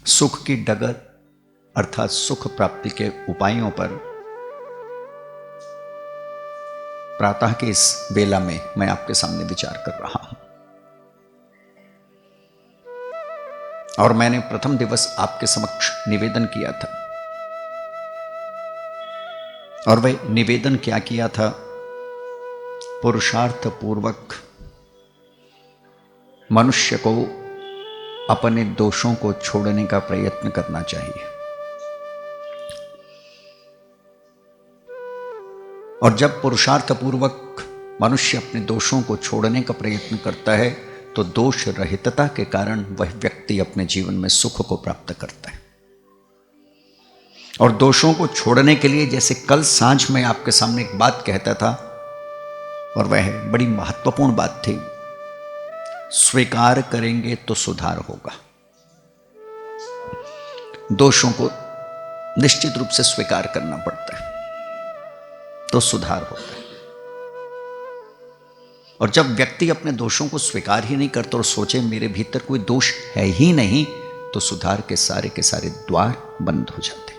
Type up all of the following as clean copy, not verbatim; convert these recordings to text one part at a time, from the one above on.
सुख की डगर अर्थात सुख प्राप्ति के उपायों पर प्रातः के इस बेला में मैं आपके सामने विचार कर रहा हूं। और मैंने प्रथम दिवस आपके समक्ष निवेदन किया था, और वह निवेदन क्या किया था? पुरुषार्थ पूर्वक मनुष्य को अपने दोषों को छोड़ने का प्रयत्न करना चाहिए। और जब पुरुषार्थ पूर्वक मनुष्य अपने दोषों को छोड़ने का प्रयत्न करता है तो दोष रहितता के कारण वह व्यक्ति अपने जीवन में सुख को प्राप्त करता है। और दोषों को छोड़ने के लिए, जैसे कल सांझ में आपके सामने एक बात कहता था, और वह बड़ी महत्वपूर्ण बात थी, स्वीकार करेंगे तो सुधार होगा। दोषों को निश्चित रूप से स्वीकार करना पड़ता है तो सुधार होता है। और जब व्यक्ति अपने दोषों को स्वीकार ही नहीं करता और सोचे मेरे भीतर कोई दोष है ही नहीं, तो सुधार के सारे द्वार बंद हो जाते।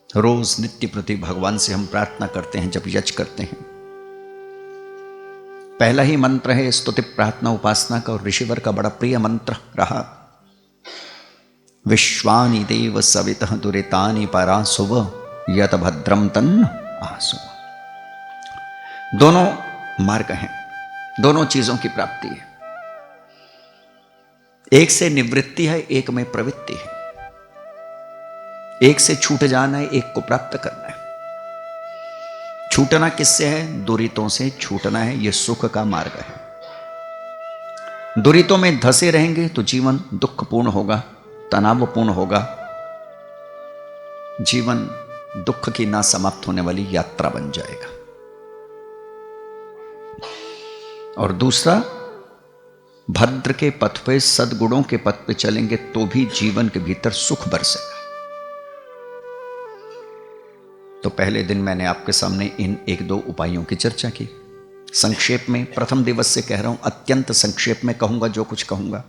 रोज नित्य प्रति भगवान से हम प्रार्थना करते हैं, जब यज्ञ करते हैं, पहला ही मंत्र है स्तुति प्रार्थना उपासना का, और ऋषिवर का बड़ा प्रिय मंत्र रहा, विश्वानि देव सवितः दुरितानि परासुव यत भद्रम तन्न आसुव। दोनों मार्ग हैं, दोनों चीजों की प्राप्ति है। एक से निवृत्ति है, एक में प्रवृत्ति है। एक से छूट जाना है, एक को प्राप्त करना है। छूटना किससे है? दुरितों से छूटना है। यह सुख का मार्ग है। दुरितों में धसे रहेंगे तो जीवन दुखपूर्ण होगा, तनावपूर्ण होगा। जीवन दुख की ना समाप्त होने वाली यात्रा बन जाएगा। और दूसरा, भद्र के पथ पे, सद्गुणों के पथ पे चलेंगे तो भी जीवन के भीतर सुख बरसेगा। तो पहले दिन मैंने आपके सामने इन एक दो उपायों की चर्चा की। संक्षेप में, प्रथम दिवस से कह रहा हूं, अत्यंत संक्षेप में कहूंगा जो कुछ कहूंगा।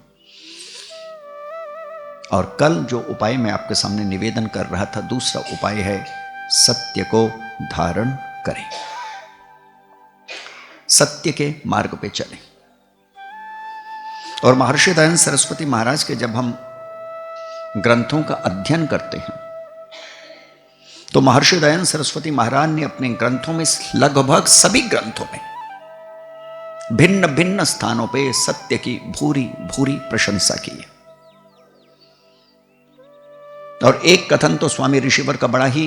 और कल जो उपाय मैं आपके सामने निवेदन कर रहा था, दूसरा उपाय है सत्य को धारण करें, सत्य के मार्ग पे चलें। और महर्षि दयानंद सरस्वती महाराज के जब हम ग्रंथों का अध्ययन करते हैं तो महर्षि दयानंद सरस्वती महाराज ने अपने ग्रंथों में, लगभग सभी ग्रंथों में, भिन्न भिन्न स्थानों पे सत्य की भूरी भूरी प्रशंसा की है। और एक कथन तो स्वामी ऋषिवर का बड़ा ही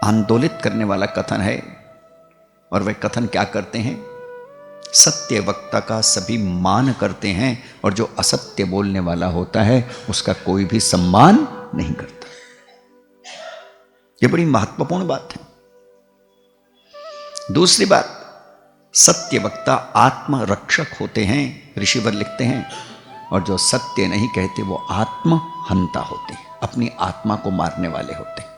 आंदोलित करने वाला कथन है, और वह कथन क्या करते हैं? सत्य वक्ता का सभी मान करते हैं, और जो असत्य बोलने वाला होता है उसका कोई भी सम्मान नहीं करता। यह बड़ी महत्वपूर्ण बात है। दूसरी बात, सत्य वक्ता आत्मरक्षक होते हैं, ऋषिवर लिखते हैं, और जो सत्य नहीं कहते वो आत्महंता होते हैं, अपनी आत्मा को मारने वाले होते हैं।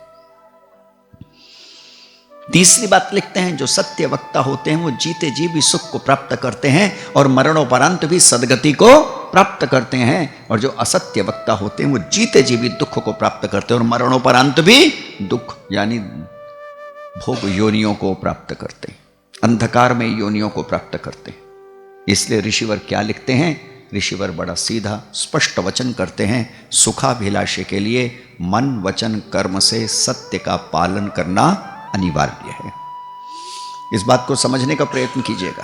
तीसरी बात लिखते हैं, जो सत्य वक्ता होते हैं वो जीते जी भी सुख को प्राप्त करते हैं और मरणोपरांत भी सदगति को प्राप्त करते हैं। और जो असत्य वक्ता होते हैं वो जीते जी भी दुख को प्राप्त करते हैं और मरणोपरांत भी दुख यानी भोग योनियों को प्राप्त करते हैं, अंधकार में योनियों को प्राप्त करते हैं। इसलिए ऋषिवर क्या लिखते हैं? ऋषिवर बड़ा सीधा स्पष्ट वचन करते हैं, सुखाभिलाषी के लिए मन वचन कर्म से सत्य का पालन करना अनिवार्य है। इस बात को समझने का प्रयत्न कीजिएगा।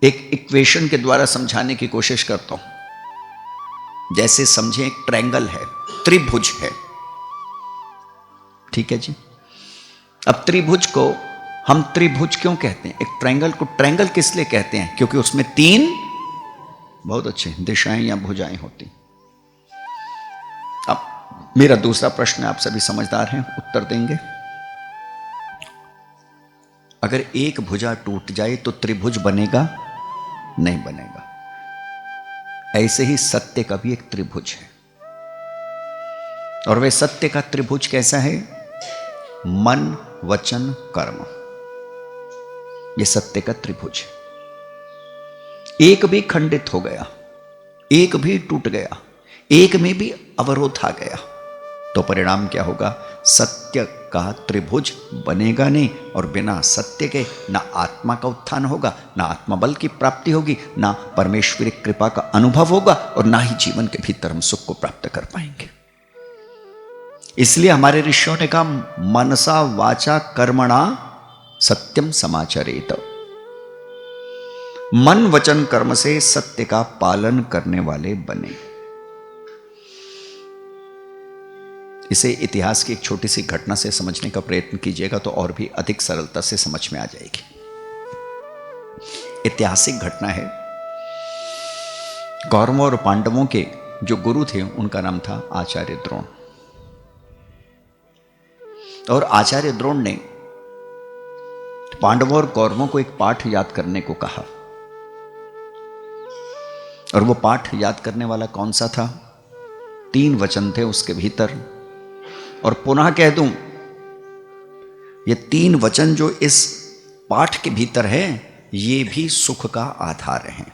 एक इक्वेशन के द्वारा समझाने की कोशिश करता हूं। जैसे समझें, एक ट्रायंगल है, त्रिभुज है, ठीक है जी। अब त्रिभुज को हम त्रिभुज क्यों कहते हैं? एक ट्रायंगल को ट्रायंगल किस लिए कहते हैं? क्योंकि उसमें तीन बहुत अच्छे दिशाएं या भुजाएं होती। अब मेरा दूसरा प्रश्न, आप सभी समझदार हैं, उत्तर देंगे। अगर एक भुजा टूट जाए तो त्रिभुज बनेगा? नहीं बनेगा। ऐसे ही सत्य का भी एक त्रिभुज है, और वह सत्य का त्रिभुज कैसा है? मन वचन कर्म, यह सत्य का त्रिभुज है। एक भी खंडित हो गया, एक भी टूट गया, एक में भी अवरोध आ गया, तो परिणाम क्या होगा? सत्य का त्रिभुज बनेगा नहीं, और बिना सत्य के ना आत्मा का उत्थान होगा, ना आत्मबल की प्राप्ति होगी, ना परमेश्वरी कृपा का अनुभव होगा, और ना ही जीवन के भीतर हम सुख को प्राप्त कर पाएंगे। इसलिए हमारे ऋषियों ने कहा, मनसा वाचा कर्मणा सत्यम समाचरेत। मन वचन कर्म से सत्य का पालन करने वाले बने। इसे इतिहास की एक छोटी सी घटना से समझने का प्रयत्न कीजिएगा तो और भी अधिक सरलता से समझ में आ जाएगी। ऐतिहासिक घटना है। कौरवों और पांडवों के जो गुरु थे उनका नाम था आचार्य द्रोण। और आचार्य द्रोण ने पांडवों और कौरवों को एक पाठ याद करने को कहा। और वो पाठ याद करने वाला कौन सा था? 3 वचन थे उसके भीतर। और पुनः कह दूं, ये 3 वचन जो इस पाठ के भीतर है, ये भी सुख का आधार है।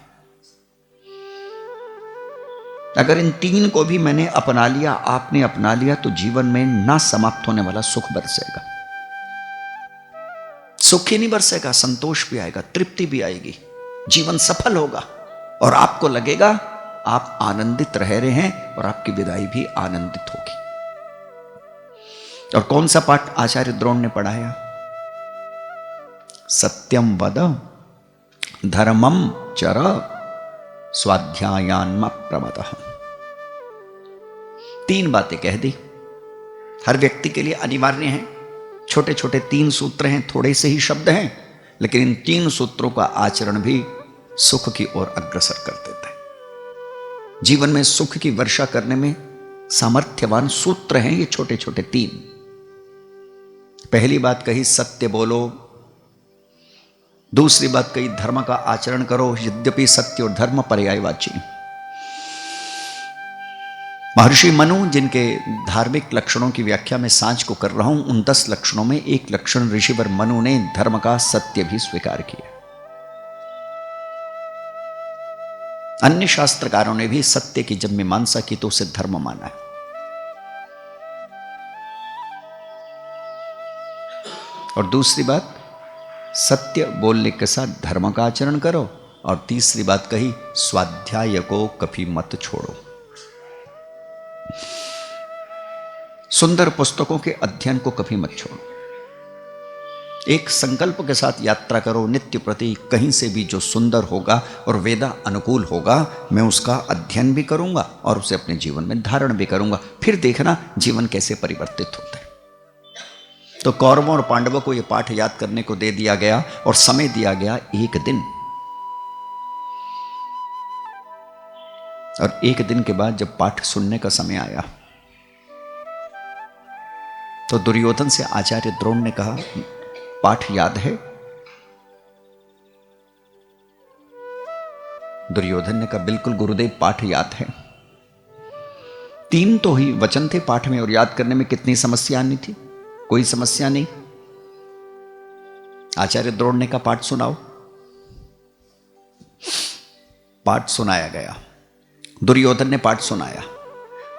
अगर इन 3 को भी मैंने अपना लिया, आपने अपना लिया, तो जीवन में ना समाप्त होने वाला सुख बरसेगा। सुख ही नहीं बरसेगा, संतोष भी आएगा, तृप्ति भी आएगी, जीवन सफल होगा, और आपको लगेगा आप आनंदित रह रहे हैं, और आपकी विदाई भी आनंदित होगी। और कौन सा पाठ आचार्य द्रोण ने पढ़ाया? सत्यम वद धर्मम चर स्वाध्यायान्म प्रमतः। 3 बातें कह दी, हर व्यक्ति के लिए अनिवार्य हैं। छोटे छोटे 3 सूत्र हैं, थोड़े से ही शब्द हैं, लेकिन इन 3 सूत्रों का आचरण भी सुख की ओर अग्रसर कर देता है। जीवन में सुख की वर्षा करने में सामर्थ्यवान सूत्र हैं ये छोटे छोटे 3। पहली बात कही, सत्य बोलो। दूसरी बात कही, धर्म का आचरण करो। यद्यपि सत्य और धर्म पर्यायवाची। महर्षि मनु, जिनके धार्मिक लक्षणों की व्याख्या मैं सांझ को कर रहा हूं, उन 10 लक्षणों में एक लक्षण ऋषिवर मनु ने धर्म का, सत्य भी स्वीकार किया। अन्य शास्त्रकारों ने भी सत्य की जब मीमांसा की तो उसे धर्म माना है। और दूसरी बात, सत्य बोलने के साथ धर्म का आचरण करो। और तीसरी बात कही, स्वाध्याय को कभी मत छोड़ो। सुंदर पुस्तकों के अध्ययन को कभी मत छोड़ो। एक संकल्प के साथ यात्रा करो, नित्य प्रति कहीं से भी जो सुंदर होगा और वेदा अनुकूल होगा, मैं उसका अध्ययन भी करूंगा और उसे अपने जीवन में धारण भी करूंगा। फिर देखना जीवन कैसे परिवर्तित होता है। तो कौरवों और पांडवों को यह पाठ याद करने को दे दिया गया और समय दिया गया 1 दिन। और 1 दिन के बाद जब पाठ सुनने का समय आया तो दुर्योधन से आचार्य द्रोण ने कहा, पाठ याद है? दुर्योधन ने कहा, बिल्कुल गुरुदेव, पाठ याद है। 3 तो ही वचन थे पाठ में, और याद करने में कितनी समस्या आनी थी? कोई समस्या नहीं। आचार्य द्रोण ने कहा, पाठ सुनाओ। पाठ सुनाया गया। दुर्योधन ने पाठ सुनाया,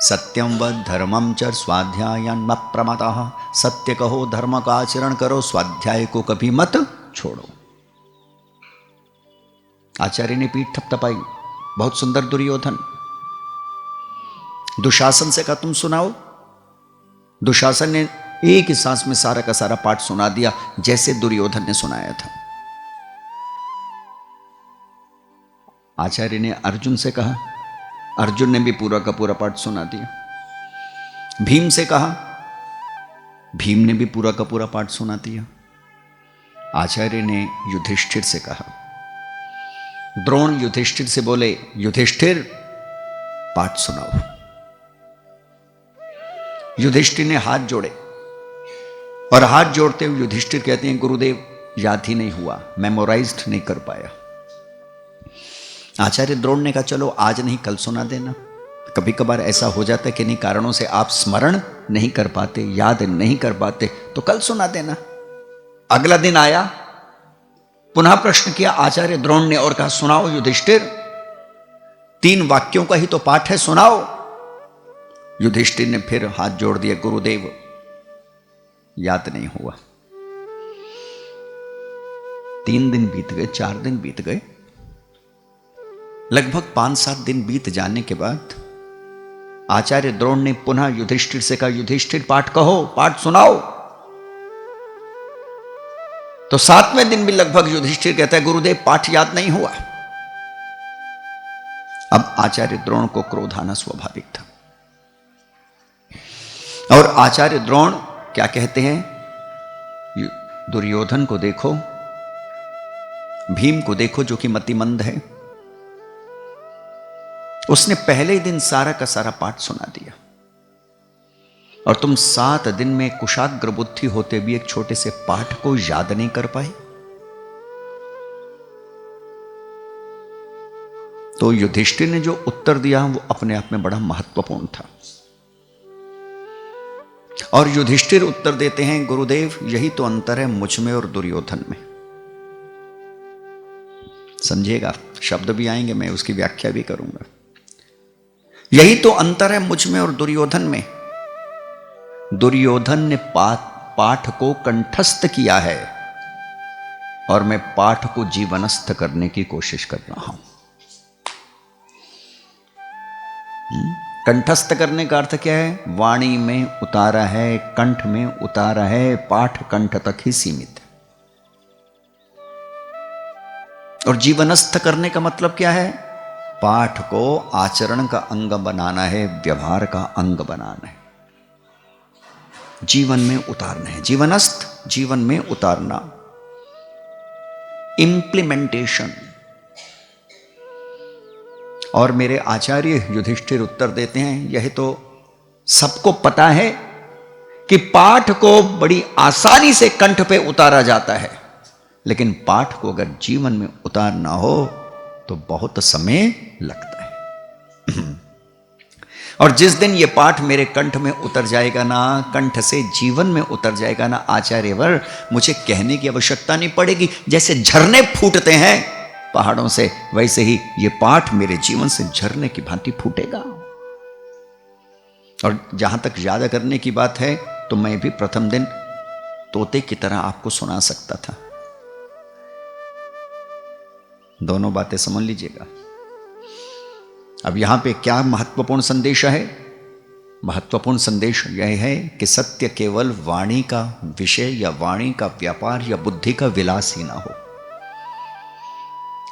सत्यम व धर्मम च स्वाध्यायान्म प्रमतः। सत्य कहो, धर्म का आचरण करो, स्वाध्याय को कभी मत छोड़ो। आचार्य ने पीठ थपथपाई, बहुत सुंदर दुर्योधन। दुशासन से कहा, तुम सुनाओ। दुशासन ने एक ही सांस में सारा का सारा पाठ सुना दिया, जैसे दुर्योधन ने सुनाया था। आचार्य ने अर्जुन से कहा, अर्जुन ने भी पूरा का पूरा पाठ सुना दिया। भीम से कहा, भीम ने भी पूरा का पूरा पाठ सुना दिया। आचार्य ने युधिष्ठिर से कहा। द्रोण युधिष्ठिर से बोले, युधिष्ठिर पाठ सुनाओ। युधिष्ठिर ने हाथ जोड़े, और हाथ जोड़ते हुए युधिष्ठिर कहते हैं, गुरुदेव याद ही नहीं हुआ, मेमोराइज्ड नहीं कर पाया। आचार्य द्रोण ने कहा, चलो आज नहीं कल सुना देना। कभी कभार ऐसा हो जाता है कि किन्हीं कारणों से आप स्मरण नहीं कर पाते, याद नहीं कर पाते, तो कल सुना देना। अगला दिन आया, पुनः प्रश्न किया आचार्य द्रोण ने और कहा सुनाओ युधिष्ठिर, 3 वाक्यों का ही तो पाठ है, सुनाओ। युधिष्ठिर ने फिर हाथ जोड़ दिया, गुरुदेव याद नहीं हुआ। 3 दिन बीत गए, 4 दिन बीत गए, लगभग 5-7 दिन बीत जाने के बाद आचार्य द्रोण ने पुनः युधिष्ठिर से कहा, युधिष्ठिर पाठ कहो, पाठ सुनाओ। तो 7वें दिन भी लगभग युधिष्ठिर कहता है, गुरुदेव पाठ याद नहीं हुआ। अब आचार्य द्रोण को क्रोध आना स्वाभाविक था, और आचार्य द्रोण क्या कहते हैं, दुर्योधन को देखो, भीम को देखो जो कि मतिमंद है, उसने पहले ही दिन सारा का सारा पाठ सुना दिया, और तुम 7 दिन में कुशाग्र बुद्धि होते भी एक छोटे से पाठ को याद नहीं कर पाए। तो युधिष्ठिर ने जो उत्तर दिया वो अपने आप में बड़ा महत्वपूर्ण था, और युधिष्ठिर उत्तर देते हैं, गुरुदेव यही तो अंतर है मुझ में और दुर्योधन में। समझिएगा, शब्द भी आएंगे, मैं उसकी व्याख्या भी करूंगा। यही तो अंतर है मुझ में और दुर्योधन में। दुर्योधन ने पाठ को कंठस्थ किया है, और मैं पाठ को जीवनस्थ करने की कोशिश कर रहा हूं। कंठस्थ करने का अर्थ क्या है, वाणी में उतारा है, कंठ में उतारा है, पाठ कंठ तक ही सीमित है। और जीवनस्थ करने का मतलब क्या है, पाठ को आचरण का अंग बनाना है, व्यवहार का अंग बनाना है, जीवन में उतारना है। जीवनस्थ, जीवन में उतारना, इंप्लीमेंटेशन। और मेरे आचार्य युधिष्ठिर उत्तर देते हैं, यह तो सबको पता है कि पाठ को बड़ी आसानी से कंठ पे उतारा जाता है, लेकिन पाठ को अगर जीवन में उतारना हो तो बहुत समय लगता है। और जिस दिन ये पाठ मेरे कंठ में उतर जाएगा ना, कंठ से जीवन में उतर जाएगा ना आचार्यवर, मुझे कहने की आवश्यकता नहीं पड़ेगी। जैसे झरने फूटते हैं पहाड़ों से, वैसे ही ये पाठ मेरे जीवन से झरने की भांति फूटेगा। और जहां तक याद करने की बात है, तो मैं भी प्रथम दिन तोते की तरह आपको सुना सकता था। दोनों बातें समझ लीजिएगा। अब यहां पे क्या महत्वपूर्ण संदेश है? महत्वपूर्ण संदेश यह है कि सत्य केवल वाणी का विषय या वाणी का व्यापार या बुद्धि का विलास ही ना हो।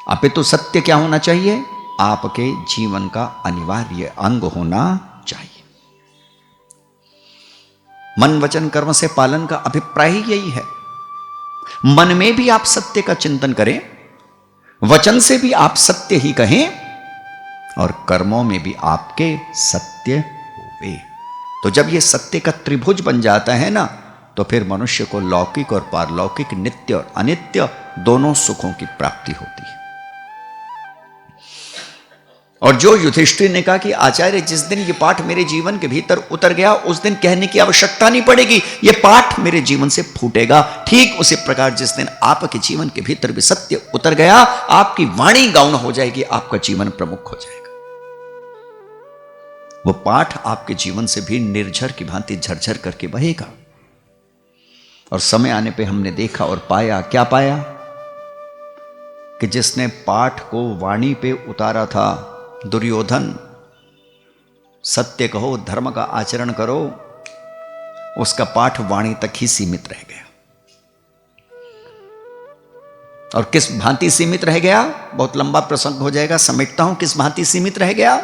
अपितु सत्य क्या होना चाहिए? आपके जीवन का अनिवार्य अंग होना चाहिए। मन वचन कर्म से पालन का अभिप्राय ही यही है। मन में भी आप सत्य का चिंतन करें, वचन से भी आप सत्य ही कहें, और कर्मों में भी आपके सत्य होवे। तो जब ये सत्य का त्रिभुज बन जाता है ना, तो फिर मनुष्य को लौकिक और पारलौकिक, नित्य और अनित्य दोनों सुखों की प्राप्ति होती है। और जो युधिष्ठिर ने कहा कि आचार्य जिस दिन ये पाठ मेरे जीवन के भीतर उतर गया, उस दिन कहने की आवश्यकता नहीं पड़ेगी, ये पाठ मेरे जीवन से फूटेगा। ठीक उसी प्रकार जिस दिन आपके जीवन के भीतर भी सत्य उतर गया, आपकी वाणी गौण हो जाएगी, आपका जीवन प्रमुख हो जाएगा। वो पाठ आपके जीवन से भी निर्झर की भांति झरझर करके बहेगा। और समय आने पे हमने देखा और पाया, क्या पाया? कि जिसने पाठ को वाणी पे उतारा था, दुर्योधन, सत्य कहो, धर्म का आचरण करो, उसका पाठ वाणी तक ही सीमित रह गया। और किस भांति सीमित रह गया? बहुत लंबा प्रसंग हो जाएगा, समेटता हूं। किस भांति सीमित रह गया?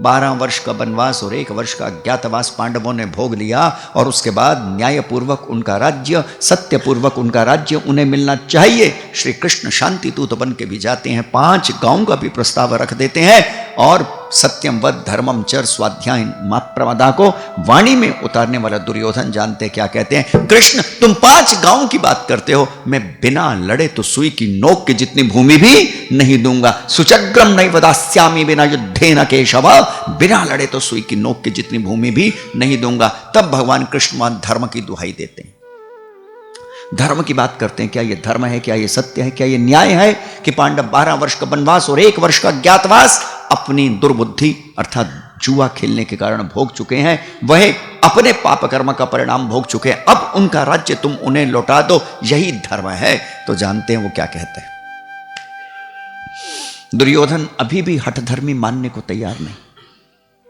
12 वर्ष का वनवास और 1 वर्ष का अज्ञातवास पांडवों ने भोग लिया, और उसके बाद न्यायपूर्वक उनका राज्य, सत्यपूर्वक उनका राज्य उन्हें मिलना चाहिए। श्री कृष्ण शांति दूत बन के भी जाते हैं, 5 गांवों का भी प्रस्ताव रख देते हैं, और सत्यम वद धर्मम चर स्वाध्याय मा प्रमदा को वाणी में उतारने वाला दुर्योधन जानते क्या कहते हैं? कृष्ण, तुम 5 गांवों की बात करते हो, मैं बिना लड़े तो सुई की नोक की जितनी भूमि भी नहीं दूंगा। सुचग्रम नैव दास्यामि बिना युद्धे न केशव, बिना लड़े तो सुई की नोक की जितनी भूमि भी नहीं दूंगा। तब भगवान कृष्ण वहां धर्म की दुहाई देते हैं। धर्म की बात करते हैं, क्या ये धर्म है, क्या ये सत्य है, क्या ये न्याय है कि पांडव 12 वर्ष का वनवास और 1 वर्ष का ज्ञातवास अपनी दुर्बुद्धि अर्थात जुआ खेलने के कारण भोग चुके हैं, वह अपने पाप कर्म का परिणाम भोग चुके हैं, अब उनका राज्य तुम उन्हें लौटा दो, यही धर्म है। तो जानते हैं वो क्या कहते हैं। दुर्योधन अभी भी हठधर्मी मानने को तैयार नहीं।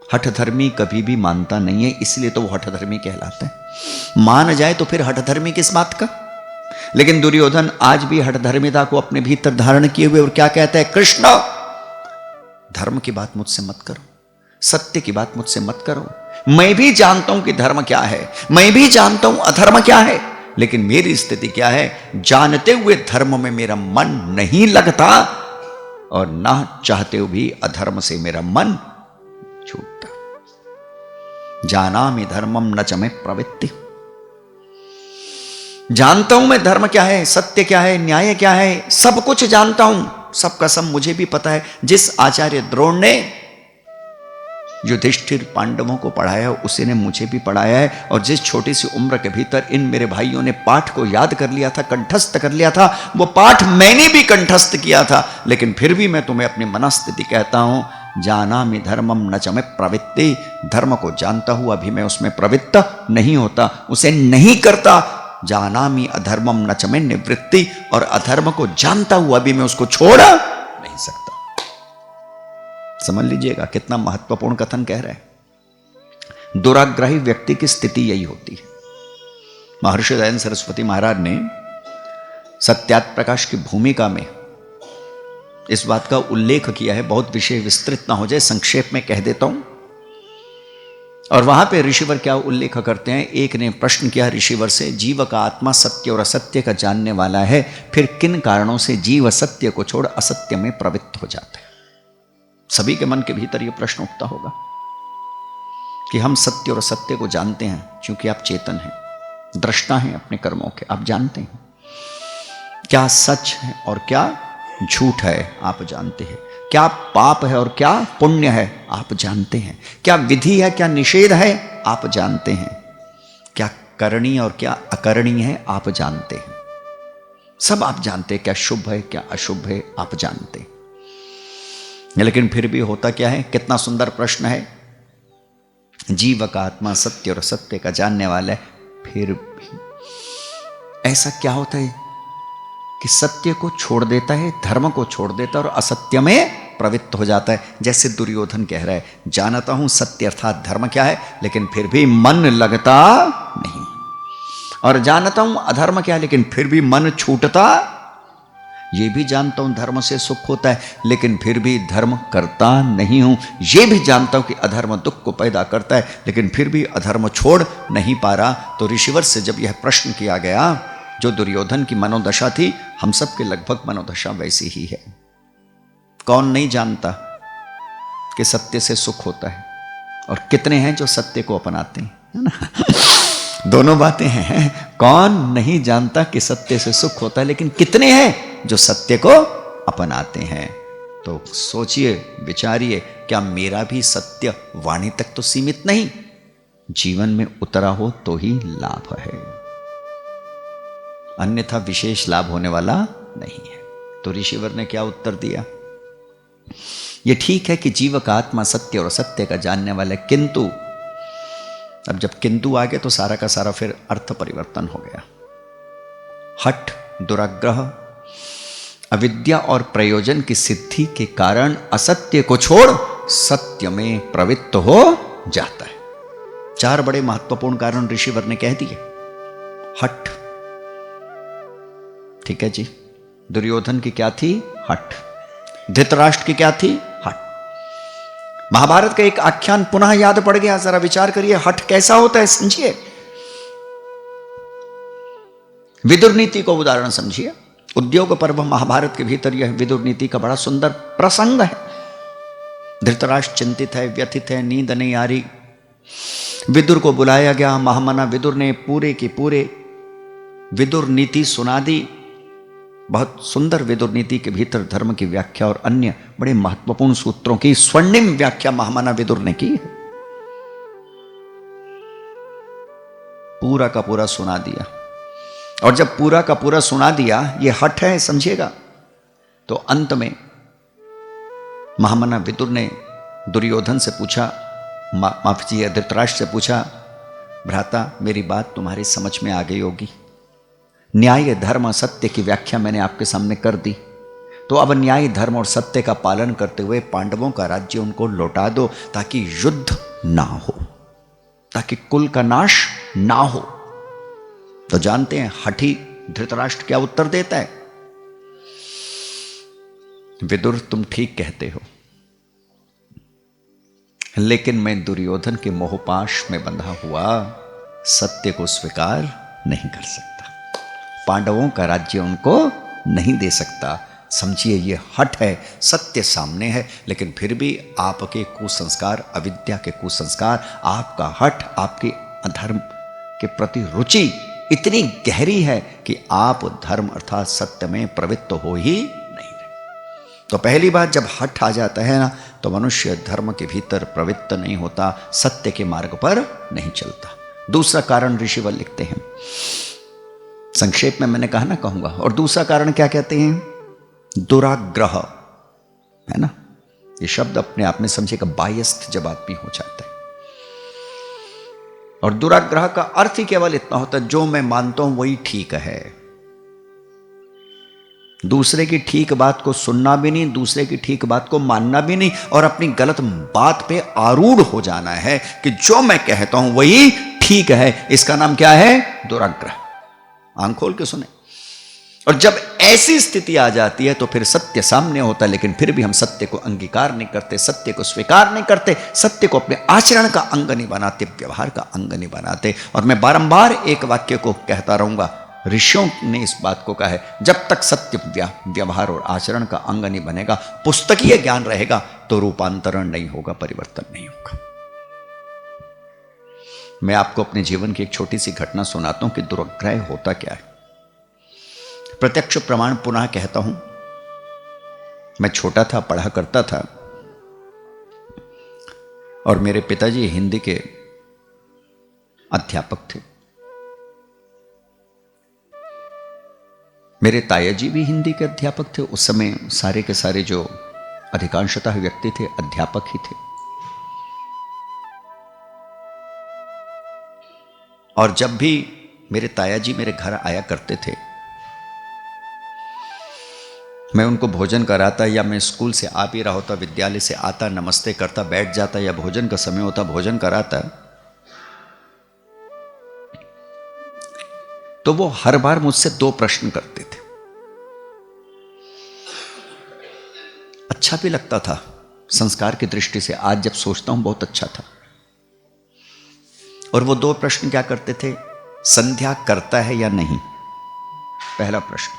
हठधर्मी कभी भी मानता नहीं है, इसलिए तो वो हठधर्मी कहलाते हैं। मान जाए तो फिर हठधर्मी किस बात का। लेकिन दुर्योधन आज भी हठधर्मिता को अपने भीतर धारण किए हुए और क्या कहता है, कृष्ण धर्म की बात मुझसे मत करो, सत्य की बात मुझसे मत करो। मैं भी जानता हूं कि धर्म क्या है, मैं भी जानता हूं अधर्म क्या है, लेकिन मेरी स्थिति क्या है, जानते हुए धर्म में मेरा मन नहीं लगता और ना चाहते हुए भी अधर्म से मेरा मन छूटता। जानामि धर्मम न च मे प्रवृत्ति। जानता हूं मैं धर्म क्या है, सत्य क्या है, न्याय क्या है, सब कुछ जानता हूं, सबका सब मुझे भी पता है। जिस आचार्य द्रोण ने युधिष्ठिर पांडवों को पढ़ाया उसी ने मुझे भी पढ़ाया है, और जिस छोटी सी उम्र के भीतर इन मेरे भाइयों ने पाठ को याद कर लिया था, कंठस्थ कर लिया था, वो पाठ मैंने भी कंठस्थ किया था। लेकिन फिर भी मैं तुम्हें अपनी मनस्थिति कहता हूं, जानामि धर्मम न च मे प्रवृत्ति। धर्म को जानता हुआ भी मैं उसमें प्रवृत्त नहीं होता, उसे नहीं करता। जानामि अधर्मम न च मे निवृत्ति। और अधर्म को जानता हुआ भी मैं उसको छोड़ नहीं सकता। समझ लीजिएगा कितना महत्वपूर्ण कथन कह रहा है। दुराग्रही व्यक्ति की स्थिति यही होती है। महर्षि दयानंद सरस्वती महाराज ने सत्यात प्रकाश की भूमिका में इस बात का उल्लेख किया है। बहुत विषय विस्तृत ना हो जाए, संक्षेप में कह देता हूं। और वहां पे ऋषिवर क्या उल्लेख करते हैं, एक ने प्रश्न किया ऋषिवर से, जीव का आत्मा सत्य और असत्य का जानने वाला है, फिर किन कारणों से जीव सत्य को छोड़ असत्य में प्रवृत्त हो जाता है। सभी के मन के भीतर यह प्रश्न उठता होगा कि हम सत्य और असत्य को जानते हैं, क्योंकि आप चेतन हैं, दृष्टा हैं अपने कर्मों के, आप जानते हैं क्या सच है और क्या झूठ है, आप जानते हैं क्या पाप है और क्या पुण्य है, आप जानते हैं क्या विधि है क्या निषेध है, आप जानते हैं क्या करणीय और क्या अकरणीय है, आप जानते हैं। सब आप जानते हैं, क्या शुभ है क्या अशुभ है, आप जानते हैं। लेकिन फिर भी होता क्या है, कितना सुंदर प्रश्न है। जीव का आत्मा सत्य और असत्य का जानने वाला है, फिर भी ऐसा क्या होता है कि सत्य को छोड़ देता है, धर्म को छोड़ देता है और असत्य में प्रवृत्त हो जाता है। जैसे दुर्योधन कह रहा है, जानता हूं सत्य अर्थात धर्म क्या है, लेकिन फिर भी मन लगता नहीं, और जानता हूं अधर्म क्या है, लेकिन फिर भी मन छूटता। ये भी जानता हूं धर्म से सुख होता है, लेकिन फिर भी धर्म करता नहीं हूं। ये भी जानता हूं कि अधर्म दुख को पैदा करता है, लेकिन फिर भी अधर्म छोड़ नहीं पा रहा। तो ऋषिवर से जब यह प्रश्न किया गया, जो दुर्योधन की मनोदशा थी, हम सब के लगभग मनोदशा वैसी ही है। कौन नहीं जानता कि सत्य से सुख होता है, और कितने हैं जो सत्य को अपनाते हैं, है ना। दोनों बातें हैं। कौन नहीं जानता कि सत्य से सुख होता है, लेकिन कितने हैं जो सत्य को अपनाते हैं। तो सोचिए, विचारिए, क्या मेरा भी सत्य वाणी तक तो सीमित नहीं, जीवन में उतरा हो तो ही लाभ है, अन्यथा विशेष लाभ होने वाला नहीं है। तो ऋषिवर ने क्या उत्तर दिया, यह ठीक है कि जीव का आत्मा सत्य और असत्य का जानने वाला है, किंतु अब जब किंतु आ गया तो सारा का सारा फिर अर्थ परिवर्तन हो गया। हठ, दुराग्रह, अविद्या और प्रयोजन की सिद्धि के कारण असत्य को छोड़ सत्य में प्रवृत्त हो जाता है। 4 बड़े महत्वपूर्ण कारण ऋषिवर ने कह दिए। हठ, ठीक है जी। दुर्योधन की क्या थी, हठ। धृतराष्ट्र की क्या थी, हठ। महाभारत का एक आख्यान पुनः याद पड़ गया, जरा विचार करिए हठ कैसा होता है, समझिए। विदुर नीति को उदाहरण समझिए। उद्योग पर्व महाभारत के भीतर यह विदुर नीति का बड़ा सुंदर प्रसंग है। धृतराष्ट्र चिंतित है, व्यथित है, नींद नहीं आ रही। विदुर को बुलाया गया। महामना विदुर ने पूरे की पूरे विदुर नीति सुना दी। बहुत सुंदर विदुर नीति के भीतर धर्म की व्याख्या और अन्य बड़े महत्वपूर्ण सूत्रों की स्वर्णिम व्याख्या महामना विदुर ने की है। पूरा का पूरा सुना दिया। और जब पूरा का पूरा सुना दिया, ये हठ है समझिएगा, तो अंत में महामना विदुर ने दुर्योधन से पूछा, माफ कीजिए धृतराष्ट्र से पूछा, भ्राता मेरी बात तुम्हारी समझ में आ गई होगी, न्याय धर्म सत्य की व्याख्या मैंने आपके सामने कर दी, तो अब न्याय धर्म और सत्य का पालन करते हुए पांडवों का राज्य उनको लौटा दो, ताकि युद्ध ना हो, ताकि कुल का नाश ना हो। तो जानते हैं हठी धृतराष्ट्र क्या उत्तर देता है? विदुर तुम ठीक कहते हो, लेकिन मैं दुर्योधन के मोहपाश में बंधा हुआ सत्य को स्वीकार नहीं कर सकता, पांडवों का राज्य उनको नहीं दे सकता। समझिए ये हठ है, सत्य सामने है, लेकिन फिर भी आपके कुसंस्कार, अविद्या के कुसंस्कार, आपका हठ, आपके अधर्म के प्रति रुचि इतनी गहरी है कि आप धर्म अर्थात सत्य में प्रवृत्त हो ही नहीं रहे। तो पहली बात, जब हठ आ जाता है ना, तो मनुष्य धर्म के भीतर प्रवृत्त नहीं होता, सत्य के मार्ग पर नहीं चलता। दूसरा कारण ऋषिवर लिखते हैं, संक्षेप में मैंने कहा ना, कहूंगा। और दूसरा कारण क्या कहते हैं? दुराग्रह, है ना। ये शब्द अपने आप में समझिएगा बायस्थ जब आदमी हो जाता है। और दुराग्रह का अर्थ ही केवल इतना होता है, जो मैं मानता हूं वही ठीक है, दूसरे की ठीक बात को सुनना भी नहीं, दूसरे की ठीक बात को मानना भी नहीं, और अपनी गलत बात पे आरूढ़ हो जाना है कि जो मैं कहता हूं वही ठीक है। इसका नाम क्या है? दुराग्रह। आंख खोल के सुने। और जब ऐसी स्थिति आ जाती है तो फिर सत्य सामने होता है, लेकिन फिर भी हम सत्य को अंगीकार नहीं करते, सत्य को स्वीकार नहीं करते, सत्य को अपने आचरण का अंग नहीं बनाते, व्यवहार का अंग नहीं बनाते। और मैं बारंबार एक वाक्य को कहता रहूंगा, ऋषियों ने इस बात को कहा है, जब तक सत्य व्यवहार और आचरण का अंग नहीं बनेगा, पुस्तकीय ज्ञान रहेगा, तो रूपांतरण नहीं होगा, परिवर्तन नहीं होगा। मैं आपको अपने जीवन की एक छोटी सी घटना सुनाता हूं कि दुराग्रह होता क्या है। प्रत्यक्ष प्रमाण पुनः कहता हूं, मैं छोटा था, पढ़ा करता था, और मेरे पिताजी हिंदी के अध्यापक थे। मेरे ताया जी भी हिंदी के अध्यापक थे। उस समय सारे के सारे जो अधिकांशतः व्यक्ति थे अध्यापक ही थे। और जब भी मेरे ताया जी मेरे घर आया करते थे, मैं उनको भोजन कराता, या मैं स्कूल से आ भी रहा होता, विद्यालय से आता, नमस्ते करता, बैठ जाता, या भोजन का समय होता भोजन कराता, तो वो हर बार मुझसे 2 प्रश्न करते थे। अच्छा भी लगता था संस्कार की दृष्टि से, आज जब सोचता हूं बहुत अच्छा था। और वो 2 प्रश्न क्या करते थे? संध्या करता है या नहीं, पहला प्रश्न।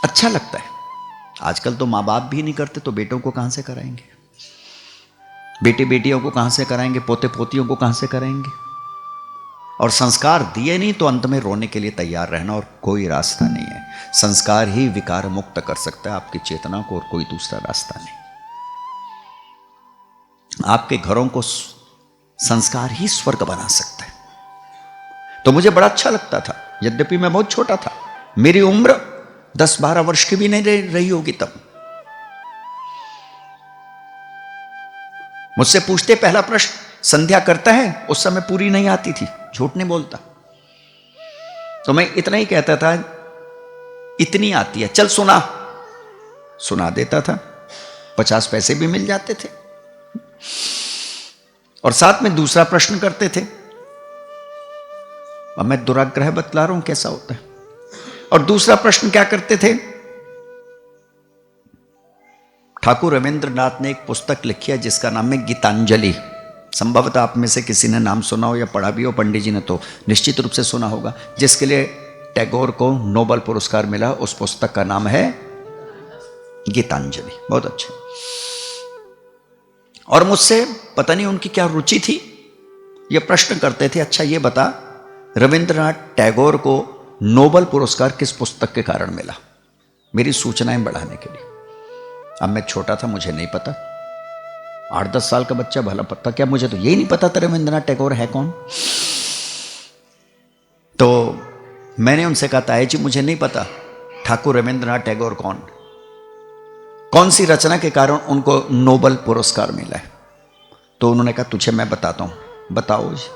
अच्छा लगता है। आजकल तो माँ बाप भी नहीं करते, तो बेटों को कहां से कराएंगे, बेटे बेटियों को कहां से कराएंगे, पोते पोतियों को कहां से कराएंगे। और संस्कार दिए नहीं तो अंत में रोने के लिए तैयार रहना, और कोई रास्ता नहीं है। संस्कार ही विकार मुक्त कर सकता है आपकी चेतना को, और कोई दूसरा रास्ता नहीं। आपके घरों को संस्कार ही स्वर्ग बना सकता है। तो मुझे बड़ा अच्छा लगता था, यद्यपि मैं बहुत छोटा था, मेरी उम्र 10-12 वर्ष की भी नहीं रही होगी तब। मुझसे पूछते पहला प्रश्न, संध्या करता है? उस समय पूरी नहीं आती थी, झूठ नहीं बोलता, तो मैं इतना ही कहता था, इतनी आती है, चल सुना देता था। 50 पैसे भी मिल जाते थे। और साथ में दूसरा प्रश्न करते थे। अब मैं दुराग्रह बतला रहा हूं कैसा होता है। और दूसरा प्रश्न क्या करते थे? ठाकुर रविंद्रनाथ ने एक पुस्तक लिखी है जिसका नाम है गीतांजलि। संभवतः आप में से किसी ने नाम सुना हो या पढ़ा भी हो, पंडित जी ने तो निश्चित रूप से सुना होगा, जिसके लिए टैगोर को नोबेल पुरस्कार मिला। उस पुस्तक का नाम है गीतांजलि। बहुत अच्छा। और मुझसे पता नहीं उनकी क्या रुचि थी, ये प्रश्न करते थे, अच्छा ये बता, रविंद्रनाथ टैगोर को नोबेल पुरस्कार किस पुस्तक के कारण मिला? मेरी सूचनाएं बढ़ाने के लिए। अब मैं छोटा था, मुझे नहीं पता। 8-10 साल का बच्चा, भला पता क्या, मुझे तो यही नहीं पता था रविंद्रनाथ टैगोर है कौन। तो मैंने उनसे कहा ताया जी मुझे नहीं पता ठाकुर रविंद्रनाथ टैगोर कौन सी रचना के कारण उनको नोबेल पुरस्कार मिला है। तो उन्होंने कहा तुझे मैं बताता हूं। बताओ जी।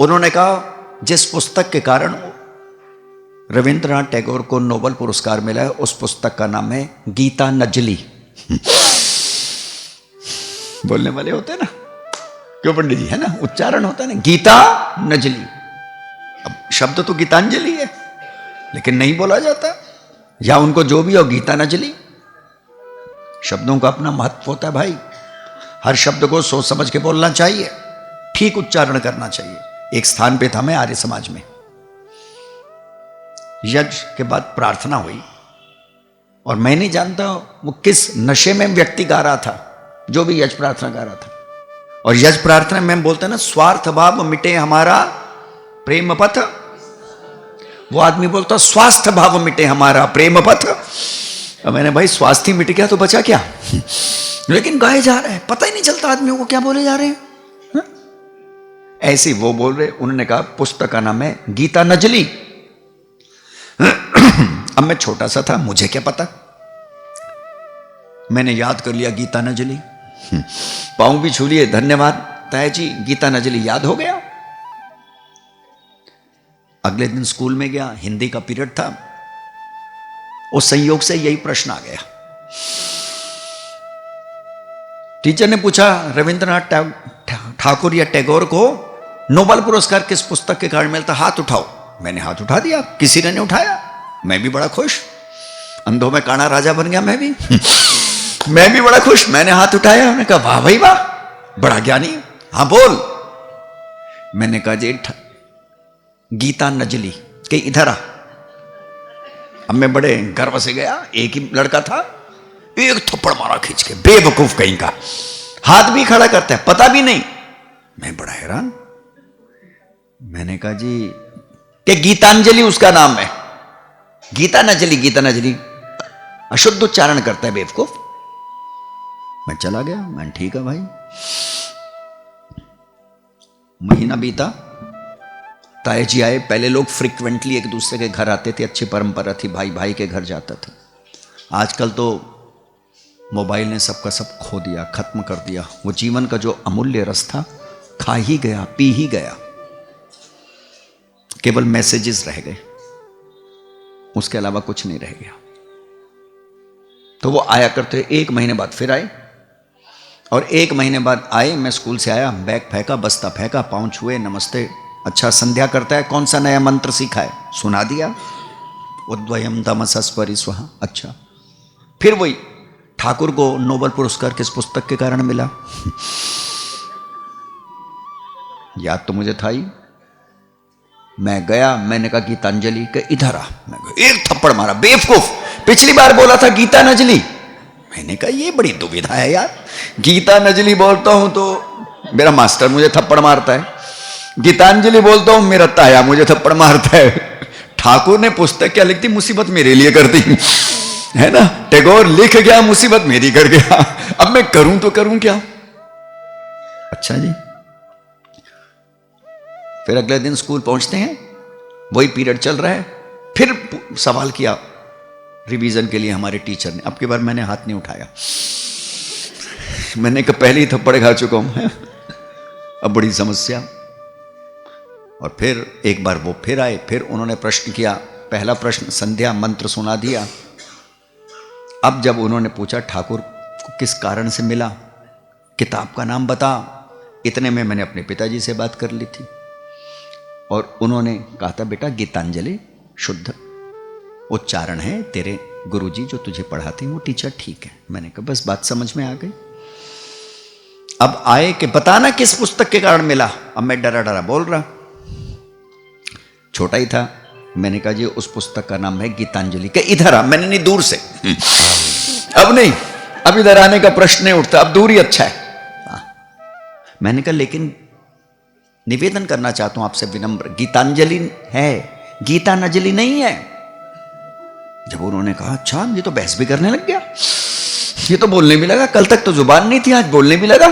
उन्होंने कहा जिस पुस्तक के कारण रविंद्रनाथ टैगोर को नोबेल पुरस्कार मिला है उस पुस्तक का नाम है गीतांजलि। बोलने वाले होते हैं ना, क्यों पंडित जी, है ना, उच्चारण होता है ना, गीतांजलि। अब शब्द तो गीतांजलि है लेकिन नहीं बोला जाता, या उनको जो भी हो गीतांजलि। शब्दों का अपना महत्व होता है भाई। हर शब्द को सोच समझ के बोलना चाहिए, ठीक उच्चारण करना चाहिए। एक स्थान पे था मैं आर्य समाज में, यज्ञ के बाद प्रार्थना हुई और मैं नहीं जानता वो किस नशे में व्यक्ति गा रहा था, जो भी यज्ञ प्रार्थना गा रहा था। और यज्ञ प्रार्थना में बोलते हैं ना, स्वार्थ भाव मिटे हमारा प्रेम पथ। वो आदमी बोलता स्वास्थ्य भाव मिटे हमारा प्रेम पथ। और मैंने भाई स्वास्थ्य मिट गया तो बचा क्या? लेकिन गाए जा रहे हैं, पता ही नहीं चलता आदमियों को क्या बोले जा रहे हैं। ऐसे वो बोल रहे। उन्होंने कहा पुस्तक का नाम है गीतांजलि। अब मैं छोटा सा था, मुझे क्या पता, मैंने याद कर लिया गीतांजलि। पांव भी छू लिए, धन्यवाद ताया जी, गीतांजलि याद हो गया। अगले दिन स्कूल में गया, हिंदी का पीरियड था। उस संयोग से यही प्रश्न आ गया। टीचर ने पूछा रविंद्रनाथ ठाकुर या टैगोर को नोबेल पुरस्कार किस पुस्तक के कारण मिलता, हाथ उठाओ। मैंने हाथ उठा दिया, किसी ने नहीं उठाया। मैं भी बड़ा खुश, अंधों में काना राजा बन गया मैं भी। मैं भी बड़ा खुश, मैंने हाथ उठाया। उन्होंने कहा वाह भाई वाह, बड़ा ज्ञानी। हाँ बोल। मैंने कहा जी गीतांजलि के इधर आ। अब मैं बड़े गर्व से गया, एक ही लड़का था, एक थप्पड़ मारा खींच के, बेवकूफ कहीं का। हाथ भी खड़ा करता है, पता भी नहीं। मैं बड़ा हैरान। मैंने कहा जी कि गीतांजलि उसका नाम है, गीतांजलि। गीतांजलि अशुद्ध उच्चारण करता है बेवकूफ। मैं चला गया। मैं ठीक है भाई। महीना बीता, ताया जी आए। पहले लोग फ्रिक्वेंटली एक दूसरे के घर आते थे, अच्छी परंपरा थी, भाई भाई के घर जाता था। आजकल तो मोबाइल ने सबका सब खो दिया, खत्म कर दिया। वो जीवन का जो अमूल्य रस था, खा ही गया, पी ही गया। केवल मैसेजेस रह गए, उसके अलावा कुछ नहीं रह गया। तो वो आया करते, एक महीने बाद फिर आए। और एक महीने बाद आए, मैं स्कूल से आया, बैग फेंका, बस्ता फेंका, पांव छुए, नमस्ते, अच्छा संध्या करता है, कौन सा नया मंत्र सीखा है, सुना दिया। उद्वयम तमसस्परि स्वाहा। अच्छा, फिर वही ठाकुर को नोबेल पुरस्कार किस पुस्तक के कारण मिला? याद तो मुझे था ही। मैं गया, मैंने कहा गीतांजलि के इधर आ। मैं एक थप्पड़ मारा, बेवकूफ, पिछली बार बोला था गीतांजलि। मैंने कहा ये बड़ी दुविधा है यार, गीतांजलि बोलता हूं तो मेरा मास्टर मुझे थप्पड़ मारता है, गीतांजलि बोलता हूं मेरा ताया मुझे थप्पड़ मारता है। ठाकुर ने पुस्तक क्या लिखती, मुसीबत मेरे लिए कर दी, है ना। टैगोर लिख गया, मुसीबत मेरी कर गया। अब मैं करूं तो करूं क्या? अच्छा जी। फिर अगले दिन स्कूल पहुंचते हैं, वही पीरियड चल रहा है। फिर सवाल किया रिवीजन के लिए हमारे टीचर ने। अब की बार मैंने हाथ नहीं उठाया, मैंने कहा पहले ही थप्पड़ खा चुका हूं, अब बड़ी समस्या। और फिर एक बार वो फिर आए, फिर उन्होंने प्रश्न किया। पहला प्रश्न संध्या मंत्र सुना दिया। अब जब उन्होंने पूछा ठाकुर को किस कारण से मिला, किताब का नाम बता, इतने में मैंने अपने पिताजी से बात कर ली थी और उन्होंने कहा था बेटा गीतांजलि शुद्ध उच्चारण है, तेरे गुरुजी जो तुझे पढ़ाते हैं वो टीचर ठीक है। मैंने कहा बस बात समझ में आ गई। अब आए कि बताना किस पुस्तक के कारण मिला। अब मैं डरा डरा बोल रहा, छोटा ही था। मैंने कहा जी उस पुस्तक का नाम है गीतांजलि के इधर आ। मैंने नहीं, दूर से। अब नहीं, अब इधर आने का प्रश्न नहीं उठता, अब दूर ही अच्छा है। मैंने कहा लेकिन निवेदन करना चाहता हूं आपसे विनम्र, गीतांजलि है, गीतांजलि नहीं है। जब उन्होंने कहा अच्छा, ये तो बहस भी करने लग गया, ये तो बोलने भी लगा, कल तक तो जुबान नहीं थी, आज बोलने भी लगा।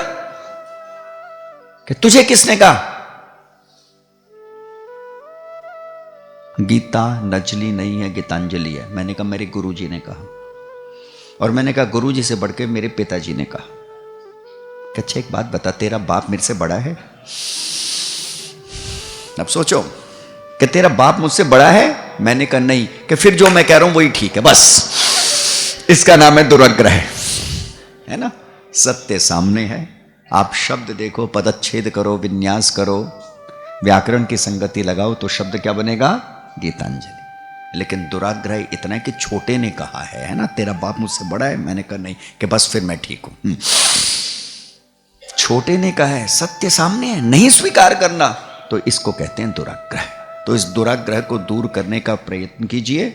कि तुझे किसने कहा? गीता नजली नहीं है, गीतांजलि है। मैंने कहा मेरे गुरुजी ने कहा, और मैंने कहा गुरुजी से बढ़ के मेरे पिताजी ने कहा। अच्छा एक बात बता, तेरा बाप मेरे से बड़ा है? अब सोचो कि तेरा बाप मुझसे बड़ा है। मैंने कहा नहीं। कि फिर जो मैं कह रहा हूं वही ठीक है, बस इसका नाम है दुराग्रह, है ना। सत्य सामने है, आप शब्द देखो, पदच्छेद करो, विन्यास करो, व्याकरण की संगति लगाओ तो शब्द क्या बनेगा? गीतांजलि। लेकिन दुराग्रह इतना है कि छोटे ने कहा है ना, तेरा बाप मुझसे बड़ा है। मैंने कहा नहीं, कि बस फिर मैं ठीक हूं। छोटे ने कहा है, सत्य सामने है, नहीं स्वीकार करना, तो इसको कहते हैं दुराग्रह। तो इस दुराग्रह को दूर करने का प्रयत्न कीजिए,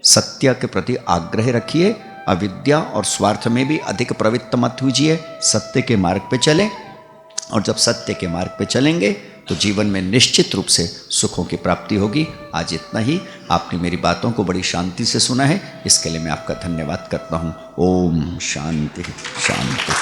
सत्य के प्रति आग्रह रखिए, अविद्या और स्वार्थ में भी अधिक प्रवृत्त मत कीजिए, सत्य के मार्ग पे चलें। और जब सत्य के मार्ग पे चलेंगे तो जीवन में निश्चित रूप से सुखों की प्राप्ति होगी। आज इतना ही। आपने मेरी बातों को बड़ी शांति से सुना है, इसके लिए मैं आपका धन्यवाद करता हूँ। ओम शांति शांति।